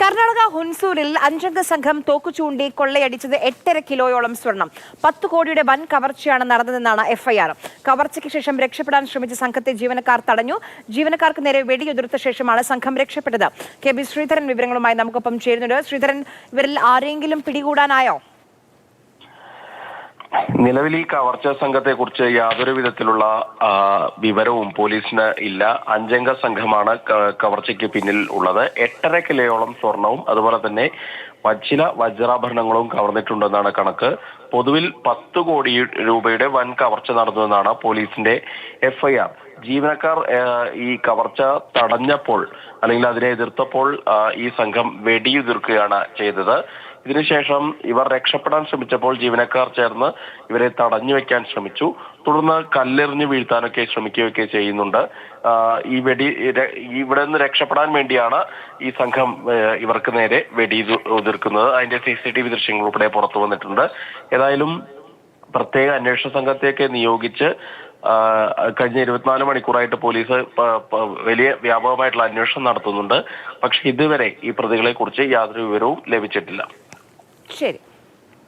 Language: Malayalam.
കർണാടക ഹുൻസൂരിൽ 5 സംഘം തോക്കു ചൂണ്ടി കൊള്ളയടിച്ചത് 8.5 കിലോയോളം സ്വർണം. 10 കോടിയുടെ വൻ കവർച്ചയാണ് നടന്നതെന്നാണ് എഫ്ഐആർ. കവർച്ചയ്ക്ക് ശേഷം രക്ഷപ്പെടാൻ ശ്രമിച്ച സംഘത്തെ ജീവനക്കാർ തടഞ്ഞു. ജീവനക്കാർക്ക് നേരെ വെടിയുതിർത്ത ശേഷമാണ് സംഘം രക്ഷപ്പെട്ടത്. കെ ബി ശ്രീധരൻ വിവരങ്ങളുമായി നമുക്കൊപ്പം ചേരുന്നുണ്ട്. ശ്രീധരൻ, ഇവരിൽ ആരെങ്കിലും പിടികൂടാനായോ? നിലവിൽ ഈ കവർച്ചാ സംഘത്തെ കുറിച്ച് യാതൊരു വിധത്തിലുള്ള വിവരവും പോലീസിന് ഇല്ല. 5 അംഗ സംഘമാണ് കവർച്ചയ്ക്ക് പിന്നിൽ ഉള്ളത്. 8.5 കിലോയോളം സ്വർണവും അതുപോലെ തന്നെ ചില വജ്രാഭരണങ്ങളും കവർന്നിട്ടുണ്ടെന്നാണ് കണക്ക്. പൊതുവിൽ 10 കോടി രൂപയുടെ വൻ കവർച്ച നടന്നുവെന്നാണ് പോലീസിന്റെ എഫ്ഐആർ. ജീവനക്കാർ ഈ കവർച്ച തടഞ്ഞപ്പോൾ അല്ലെങ്കിൽ അതിനെ എതിർത്തപ്പോൾ ഈ സംഘം വെടിയുതിർക്കുകയാണ് ചെയ്തത്. ഇതിനുശേഷം ഇവർ രക്ഷപ്പെടാൻ ശ്രമിച്ചപ്പോൾ ജീവനക്കാർ ചേർന്ന് ഇവരെ തടഞ്ഞു വെക്കാൻ ശ്രമിച്ചു. തുടർന്ന് കല്ലെറിഞ്ഞ് വീഴ്ത്താനൊക്കെ ശ്രമിക്കുകയൊക്കെ ചെയ്യുന്നുണ്ട്. ഇവിടെ നിന്ന് രക്ഷപ്പെടാൻ വേണ്ടിയാണ് ഈ സംഘം ഇവർക്ക് നേരെ വെടിയുതിർക്കുന്നത്. അതിന്റെ CCTV ദൃശ്യങ്ങൾ ഉൾപ്പെടെ പുറത്തു വന്നിട്ടുണ്ട്. ഏതായാലും പ്രത്യേക അന്വേഷണ സംഘത്തെയൊക്കെ നിയോഗിച്ച് കഴിഞ്ഞ 24 മണിക്കൂറായിട്ട് പോലീസ് വലിയ വ്യാപകമായിട്ടുള്ള അന്വേഷണം നടത്തുന്നുണ്ട്. പക്ഷെ ഇതുവരെ ഈ പ്രതികളെ കുറിച്ച് യാതൊരു വിവരവും ലഭിച്ചിട്ടില്ല. ശരി.